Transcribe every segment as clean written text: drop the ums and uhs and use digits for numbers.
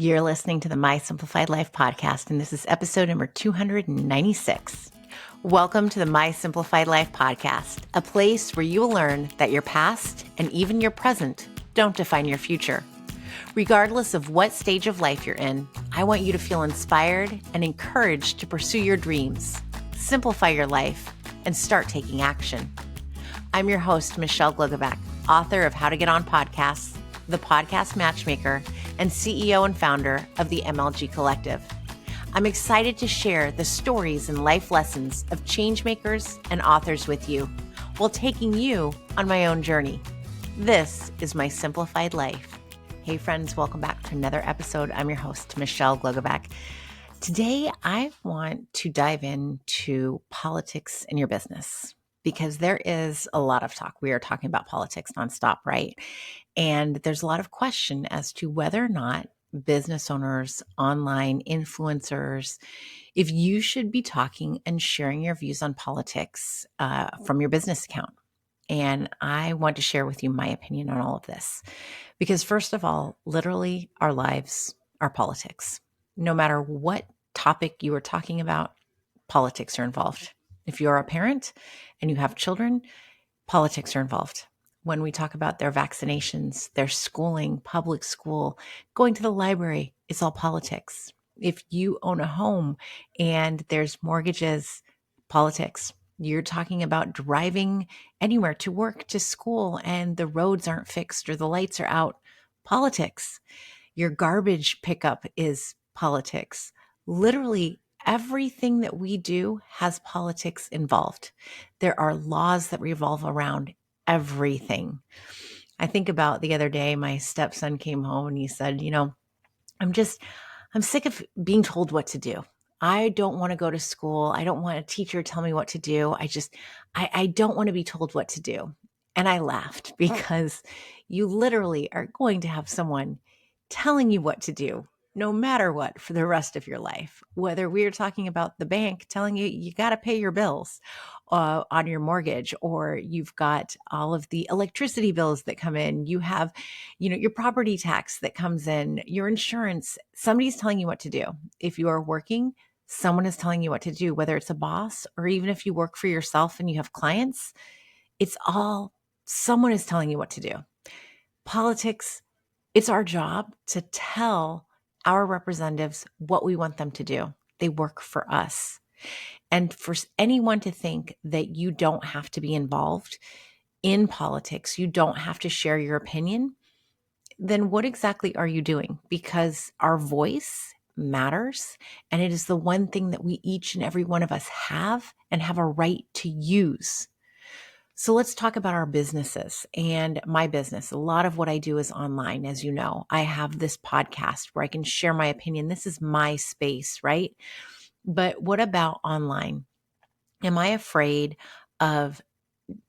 You're listening to the My Simplified Life podcast, and this is episode number 296. Welcome to the My Simplified Life podcast, a place where you will learn that your past and even your present don't define your future. Regardless of what stage of life you're in, I want you to feel inspired and encouraged to pursue your dreams, simplify your life, and start taking action. I'm your host, Michelle Glogovac, author of How to Get On Podcasts, the podcast matchmaker, and CEO and founder of the MLG Collective. I'm excited to share the stories and life lessons of changemakers and authors with you while taking you on my own journey. This is My Simplified Life. Hey friends, welcome back to another episode. I'm your host, Michelle Glogovac. Today, I want to dive into politics in your business because there is a lot of talk. We are talking about politics nonstop, right? And there's a lot of question as to whether or not business owners, online influencers, if you should be talking and sharing your views on politics from your business account. And I want to share with you my opinion on all of this. Because first of all, literally our lives are politics. No matter what topic you are talking about, politics are involved. If you're a parent and you have children, politics are involved. When we talk about their vaccinations, their schooling, public school, going to the library, it's all politics. If you own a home and there's mortgages, politics. You're talking about driving anywhere to work, to school, and the roads aren't fixed or the lights are out, politics. Your garbage pickup is politics. Literally everything that we do has politics involved. There are laws that revolve around everything. I think about the other day, my stepson came home and he said, I'm sick of being told what to do. I don't want to go to school. I don't want a teacher to tell me what to do. I don't want to be told what to do. And I laughed because you literally are going to have someone telling you what to do, no matter what, for the rest of your life. Whether we're talking about the bank telling you, you got to pay your bills on your mortgage, or you've got all of the electricity bills that come in. You have, your property tax that comes in, your insurance. Somebody's telling you what to do. If you are working, someone is telling you what to do, whether it's a boss or even if you work for yourself and you have clients, someone is telling you what to do. Politics, it's our job to tell our representatives what we want them to do. They work for us. And for anyone to think that you don't have to be involved in politics, you don't have to share your opinion, then what exactly are you doing? Because our voice matters, and it is the one thing that we each and every one of us have and have a right to use. So let's talk about our businesses and my business. A lot of what I do is online, as you know. I have this podcast where I can share my opinion. This is my space, right? But what about online? Am I afraid of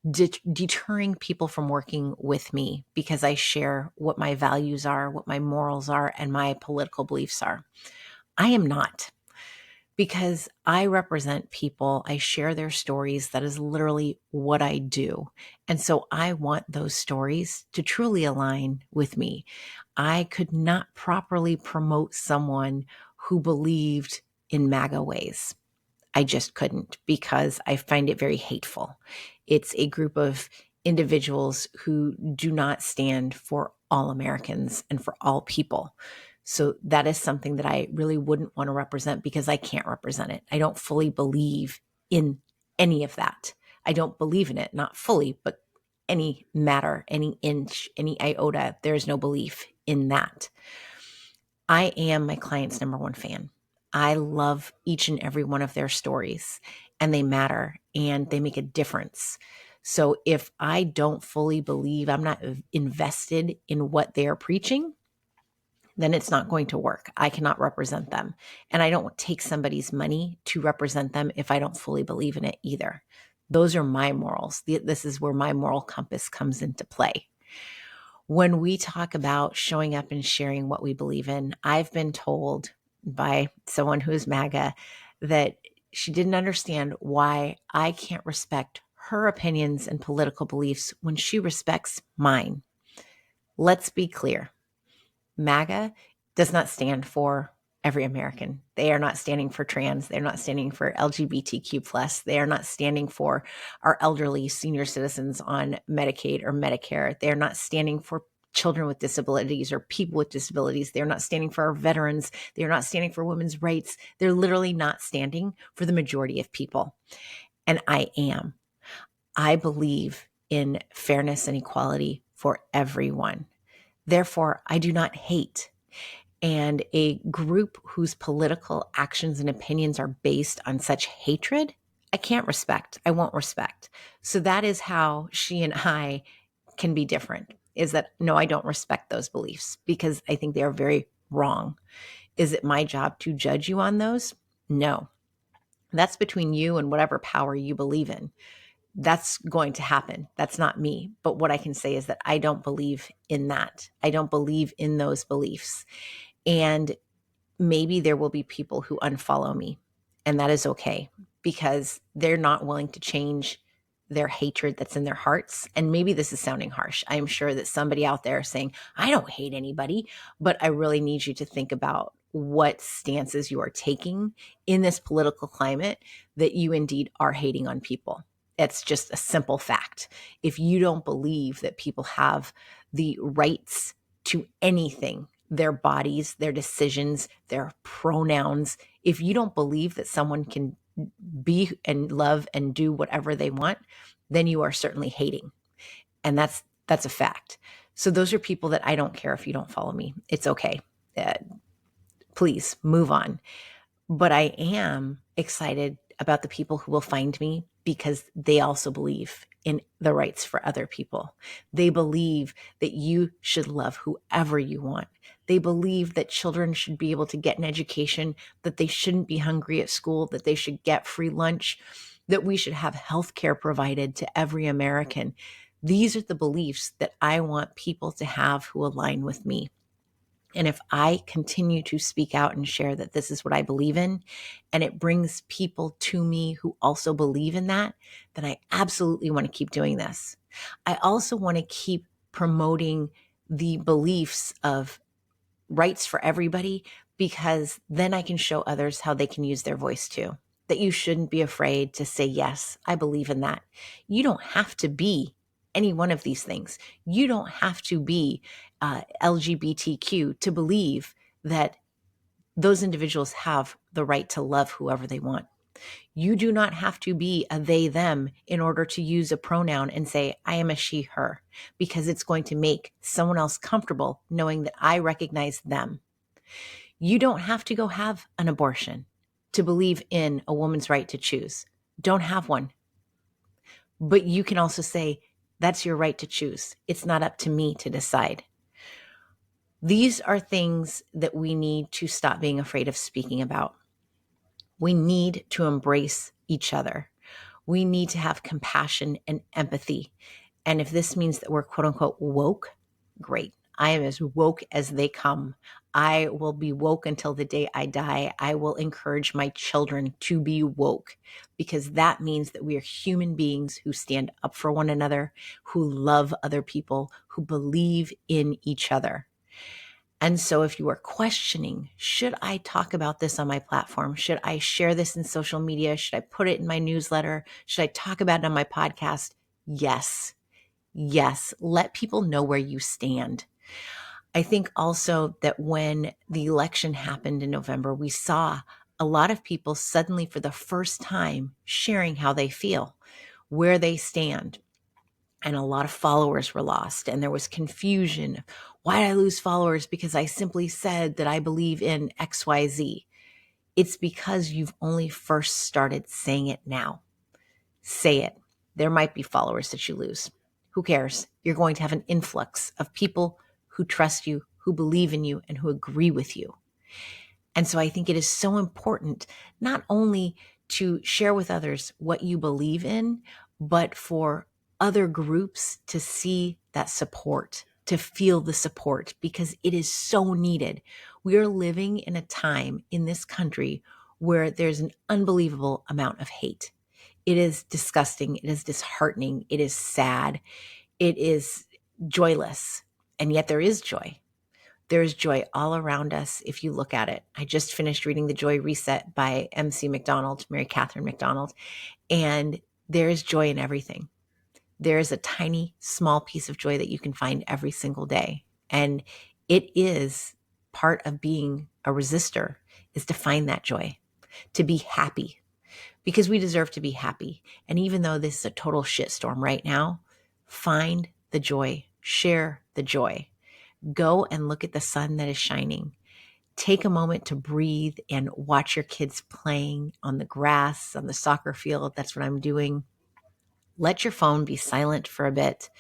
deterring people from working with me because I share what my values are, what my morals are, and my political beliefs are? I am not. Because I represent people, I share their stories. That is literally what I do. And so I want those stories to truly align with me. I could not properly promote someone who believed in MAGA ways. I just couldn't, because I find it very hateful. It's a group of individuals who do not stand for all Americans and for all people. So that is something that I really wouldn't want to represent because I can't represent it. I don't fully believe in any of that. I don't believe in it, not fully, but any matter, any inch, any iota, there's no belief in that. I am my client's number one fan. I love each and every one of their stories, and they matter and they make a difference. So if I don't fully believe, I'm not invested in what they're preaching, then it's not going to work. I cannot represent them. And I don't take somebody's money to represent them if I don't fully believe in it either. Those are my morals. This is where my moral compass comes into play. When we talk about showing up and sharing what we believe in, I've been told by someone who's MAGA that she didn't understand why I can't respect her opinions and political beliefs when she respects mine. Let's be clear. MAGA does not stand for every American. They are not standing for trans. They're not standing for LGBTQ plus. They are not standing for our elderly senior citizens on Medicaid or Medicare. They are not standing for children with disabilities or people with disabilities. They're not standing for our veterans. They're not standing for women's rights. They're literally not standing for the majority of people. And I am. I believe in fairness and equality for everyone. Therefore, I do not hate. And a group whose political actions and opinions are based on such hatred, I can't respect. I won't respect. So that is how she and I can be different, is that no, I don't respect those beliefs because I think they are very wrong. Is it my job to judge you on those? No. That's between you and whatever power you believe in. That's going to happen. That's not me. But what I can say is that I don't believe in that. I don't believe in those beliefs. And maybe there will be people who unfollow me, and that is okay because they're not willing to change their hatred that's in their hearts. And maybe this is sounding harsh. I'm sure that somebody out there is saying, I don't hate anybody, but I really need you to think about what stances you are taking in this political climate that you indeed are hating on people. It's just a simple fact. If you don't believe that people have the rights to anything, their bodies, their decisions, their pronouns, if you don't believe that someone can be and love and do whatever they want, then you are certainly hating. And that's a fact. So those are people that I don't care if you don't follow me. It's okay. Please move on. But I am excited about the people who will find me because they also believe in the rights for other people. They believe that you should love whoever you want. They believe that children should be able to get an education, that they shouldn't be hungry at school, that they should get free lunch, that we should have health care provided to every American. These are the beliefs that I want people to have who align with me. And if I continue to speak out and share that this is what I believe in, and it brings people to me who also believe in that, then I absolutely want to keep doing this. I also want to keep promoting the beliefs of rights for everybody, because then I can show others how they can use their voice too. That you shouldn't be afraid to say, yes, I believe in that. You don't have to be any one of these things. You don't have to be LGBTQ to believe that those individuals have the right to love whoever they want. You do not have to be a they, them in order to use a pronoun and say, I am a she, her, because it's going to make someone else comfortable knowing that I recognize them. You don't have to go have an abortion to believe in a woman's right to choose. Don't have one. But you can also say, that's your right to choose. It's not up to me to decide. These are things that we need to stop being afraid of speaking about. We need to embrace each other. We need to have compassion and empathy. And if this means that we're quote unquote woke, great. I am as woke as they come. I will be woke until the day I die. I will encourage my children to be woke because that means that we are human beings who stand up for one another, who love other people, who believe in each other. And so if you are questioning, should I talk about this on my platform? Should I share this in social media? Should I put it in my newsletter? Should I talk about it on my podcast? Yes. Yes. Let people know where you stand. I think also that when the election happened in November, we saw a lot of people suddenly for the first time sharing how they feel, where they stand. And a lot of followers were lost, and there was confusion. Why did I lose followers? Because I simply said that I believe in XYZ. It's because you've only first started saying it now. Say it. There might be followers that you lose. Who cares? You're going to have an influx of people who trust you, who believe in you, and who agree with you. And so I think it is so important not only to share with others what you believe in, but for other groups to see that support, to feel the support, because it is so needed. We are living in a time in this country where there's an unbelievable amount of hate. It is disgusting. It is disheartening. It is sad. It is joyless. And yet there is joy. There's joy all around us if you look at it. I just finished reading The Joy Reset by MC McDonald, Mary Catherine McDonald, and there's joy in everything. There is a tiny, small piece of joy that you can find every single day. And it is part of being a resistor, is to find that joy, to be happy, because we deserve to be happy. And even though this is a total shitstorm right now, find the joy, share the joy. Go and look at the sun that is shining. Take a moment to breathe and watch your kids playing on the grass, on the soccer field. That's what I'm doing. Let your phone be silent for a bit.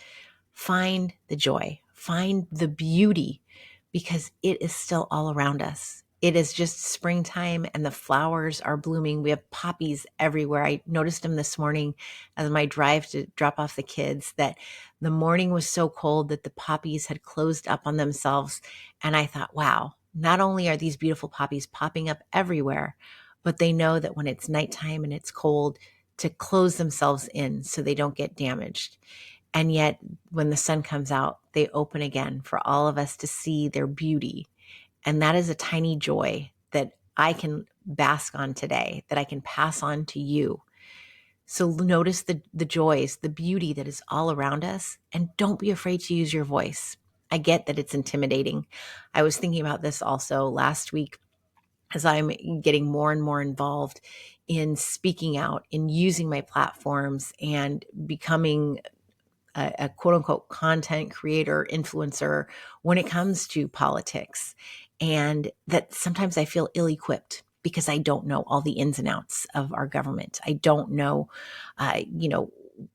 Find the joy, find the beauty, because it is still all around us. It is just springtime and the flowers are blooming. We have poppies everywhere. I noticed them this morning as my drive to drop off the kids, that the morning was so cold that the poppies had closed up on themselves. And I thought, wow, not only are these beautiful poppies popping up everywhere, but they know that when it's nighttime and it's cold, to close themselves in so they don't get damaged. And yet when the sun comes out, they open again for all of us to see their beauty. And that is a tiny joy that I can bask on today, that I can pass on to you. So notice the joys, the beauty that is all around us, and don't be afraid to use your voice. I get that it's intimidating. I was thinking about this also last week as I'm getting more and more involved in speaking out, in using my platforms and becoming a quote unquote content creator, influencer when it comes to politics. And that sometimes I feel ill-equipped because I don't know all the ins and outs of our government. I don't know,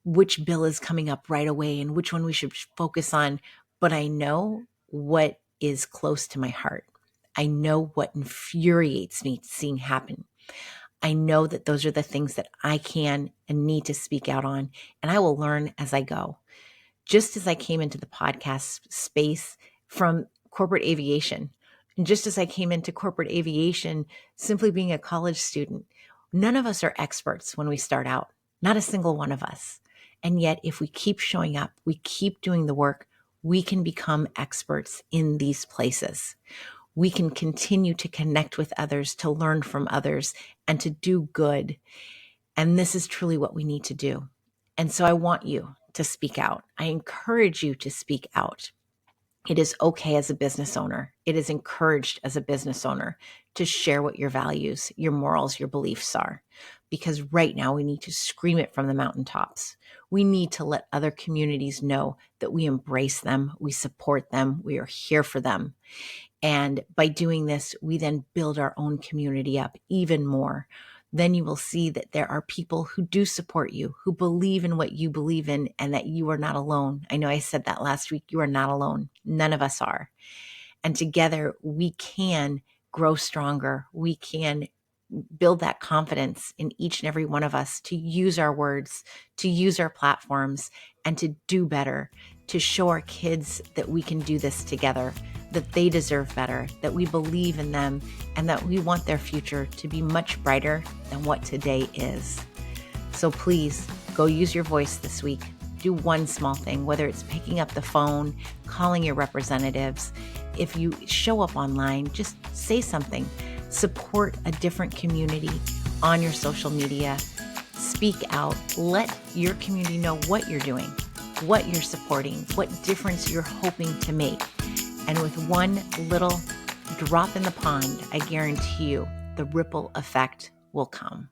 which bill is coming up right away and which one we should focus on. But I know what is close to my heart. I know what infuriates me seeing happen. I know that those are the things that I can and need to speak out on, and I will learn as I go. Just as I came into the podcast space from corporate aviation, and just as I came into corporate aviation simply being a college student, none of us are experts when we start out, not a single one of us. And yet, if we keep showing up, we keep doing the work, we can become experts in these places. We can continue to connect with others, to learn from others, and to do good. And this is truly what we need to do. And so I want you to speak out. I encourage you to speak out. It is okay as a business owner. It is encouraged as a business owner to share what your values, your morals, your beliefs are. Because right now we need to scream it from the mountaintops. We need to let other communities know that we embrace them, we support them, we are here for them. And by doing this, we then build our own community up even more. Then you will see that there are people who do support you, who believe in what you believe in, and that you are not alone. I know I said that last week. You are not alone. None of us are. And together we can grow stronger. We can build that confidence in each and every one of us to use our words, to use our platforms, and to do better, to show our kids that we can do this together, that they deserve better, that we believe in them, and that we want their future to be much brighter than what today is. So please go use your voice this week. Do one small thing, whether it's picking up the phone, calling your representatives. If you show up online, just say something. Support a different community on your social media. Speak out. Let your community know what you're doing, what you're supporting, what difference you're hoping to make. And with one little drop in the pond, I guarantee you the ripple effect will come.